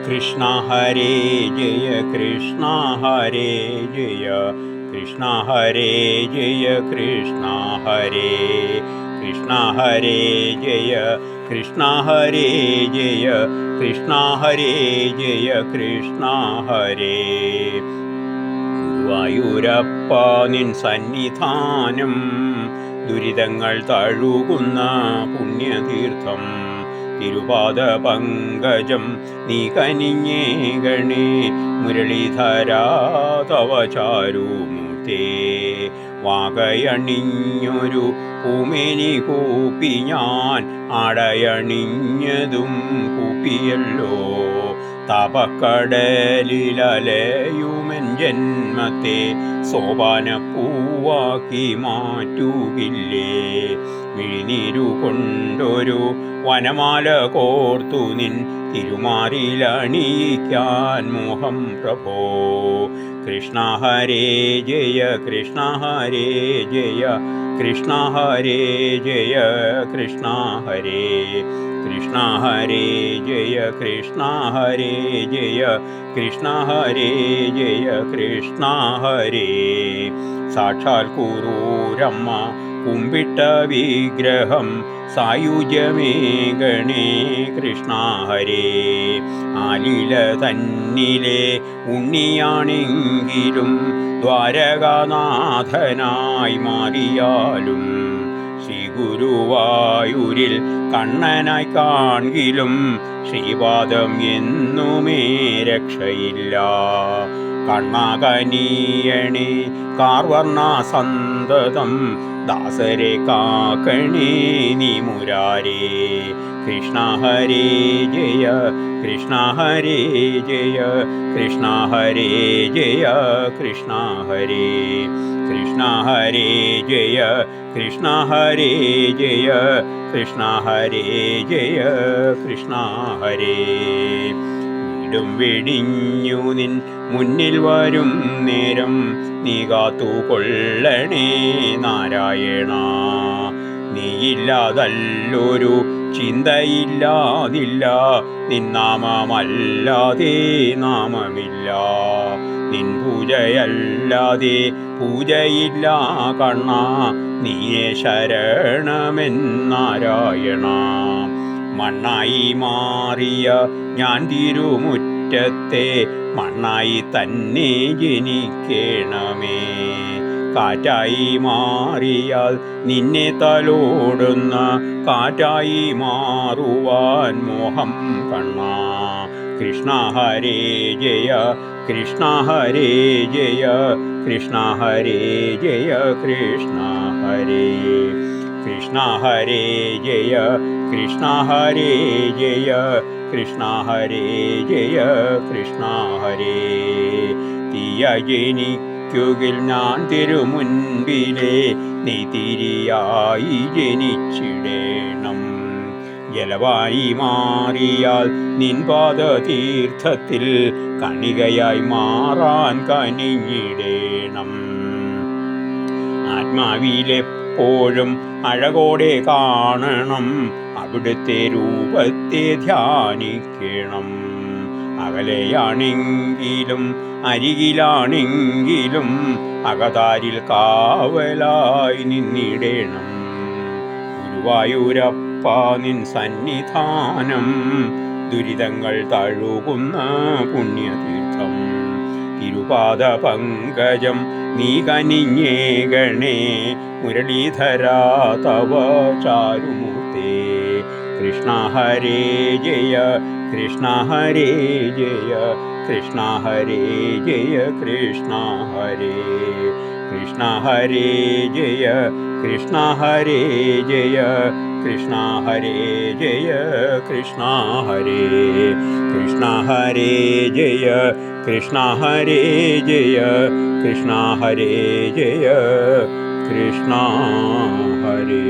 കൃഷ്ണ ഹരേ ജയ കൃഷ്ണ ഹരേ ജയ കൃഷ്ണ ഹരേ ജയ കൃഷ്ണ ഹരേ കൃഷ്ണ ഹരേ ജയ കൃഷ്ണ ഹരേ ജയ കൃഷ്ണ ഹരേ ജയ കൃഷ്ണ ഹരേ. ഗുരുവായൂരപ്പ നിൻ സന്നിധാനം ദുരിതങ്ങൾ തഴുകുന്ന പുണ്യതീർത്ഥം. തിരുപാദ പങ്കജം നീ കനിഞ്ഞേകണേ മുരളീധരാ തവ ചാരുമൂർത്തേ. വാകയണിഞ്ഞൊരു പൂമേനി കൂപ്പി ഞാൻ ആടയണിഞ്ഞതും കൂപ്പിയല്ലോ. താപക്കടലിലലയുമെൻ ജന്മത്തെ സോപാനപ്പൂവാക്കി മാറ്റുകില്ലേ. മിഴിനീരു കൊണ്ടൊരു വനമാല കോർത്തു നിൻ തിരുമാറിലണിയിക്കാൻ മോഹം പ്രഭോ. കൃഷ്ണ ഹരേ ജയ കൃഷ്ണ ഹരേ ജയ കൃഷ്ണ ഹരേ ജയ കൃഷ്ണ ഹരേ കൃഷ്ണ ഹരേ ജയ കൃഷ്ണ ഹരേ ജയ കൃഷ്ണ ഹരേ ജയ കൃഷ്ണ ഹരേ. സാക്ഷാൽ കുറൂരമ്മ കുമ്പിട്ട വിഗ്രഹം സായുജ്യമേകണേ കൃഷ്ണ ഹരേ. ആലീല തന്നിലെ ഉണ്ണിയാണെങ്കിലും ദ്വാരകാനാഥനായി മാറിയാലും ശ്രീ ഗുരുവായൂരിൽ കണ്ണനായി കാൺകിലും ശ്രീപാദം എന്നുമേ രക്ഷയില്ല. കണ്ണകനീയണേ കാർവർണ സന്തതം ദാസരെ കാക്കണേ നീ മുരാരേ. കൃഷ്ണ ഹരേ ജയ കൃഷ്ണ ഹരേ ജയ കൃഷ്ണ ഹരേ ജയ കൃഷ്ണ ഹരേ കൃഷ്ണ ഹരേ ജയ കൃഷ്ണ ഹരേ ജയ കൃഷ്ണ ഹരേ ജയ കൃഷ്ണ ഹരേ. വീടും വെടിഞ്ഞു നിൻ മുന്നിൽ വരും നേരം നീ കാത്തുകൊള്ളണേ നാരായണ. നീയില്ലാതല്ലൊരു ചിന്തയില്ലാതില്ല, നിന്നാമമല്ലാതെ നാമമില്ല. നിൻ പൂജയല്ലാതെ പൂജയില്ല കണ്ണ, നീയേ ശരണമെന്നാരായണ. മണ്ണായി മാറിയ ഞാൻ തിരുമുറ്റത്തെ മണ്ണായി തന്നെ ജനിക്കണമേ. കാറ്റായി മാറിയാൽ നിന്നെ തലോടുന്ന കാറ്റായി മാറുവാൻ മോഹം കണ്ണ. കൃഷ്ണ ഹരേ ജയ കൃഷ്ണ ഹരേ ജയ കൃഷ്ണ ഹരേ ജയ കൃഷ്ണ ഹരേ കൃഷ്ണ ഹരേ ജയ കൃഷ്ണ ഹരേ ജയ കൃഷ്ണ ഹരേ ജയ കൃഷ്ണ ഹരേ. തീയ ജനിക്കുകിൽ ഞാൻ തിരുമുൻപിലെ നീ തിരിയായി ജനിച്ചിടേണം. ജലവായി മാറിയാൽ നിൻ പാദതീർത്ഥത്തിൽ കണികയായി മാറാൻ കനിഞ്ഞിടേണം. ആത്മാവിലെപ്പോഴും അഴകോടെ കാണണം, അവിടുത്തെ രൂപത്തെ ധ്യാനിക്കണം. അകലെയാണെങ്കിലും അരികിലാണെങ്കിലും അകതാരിൽ കാവലായി നിന്നിടേണം. ഗുരുവായൂരപ്പ നിൻ സന്നിധാനം ദുരിതങ്ങൾ തഴുകുന്ന പുണ്യതീർത്ഥം. തിരുപാദ പങ്കജം നീ കനിഞ്ഞേകണേ മുരളീധരാ തവ ചാരുമൂർത്തേ. കൃഷ്ണ ഹരേ ജയ കൃഷ്ണ ഹരേ ജയ കൃഷ്ണ ഹരേ ജയ കൃഷ്ണ ഹരേ കൃഷ്ണ ഹരേ ജയ കൃഷ്ണ ഹരേ ജയ കൃഷ്ണ ഹരേ ജയ കൃഷ്ണ ഹരേ കൃഷ്ണ ഹരേ ജയ കൃഷ്ണ ഹരേ ജയ കൃഷ്ണ ഹരേ ജയ കൃഷ്ണ ഹരേ.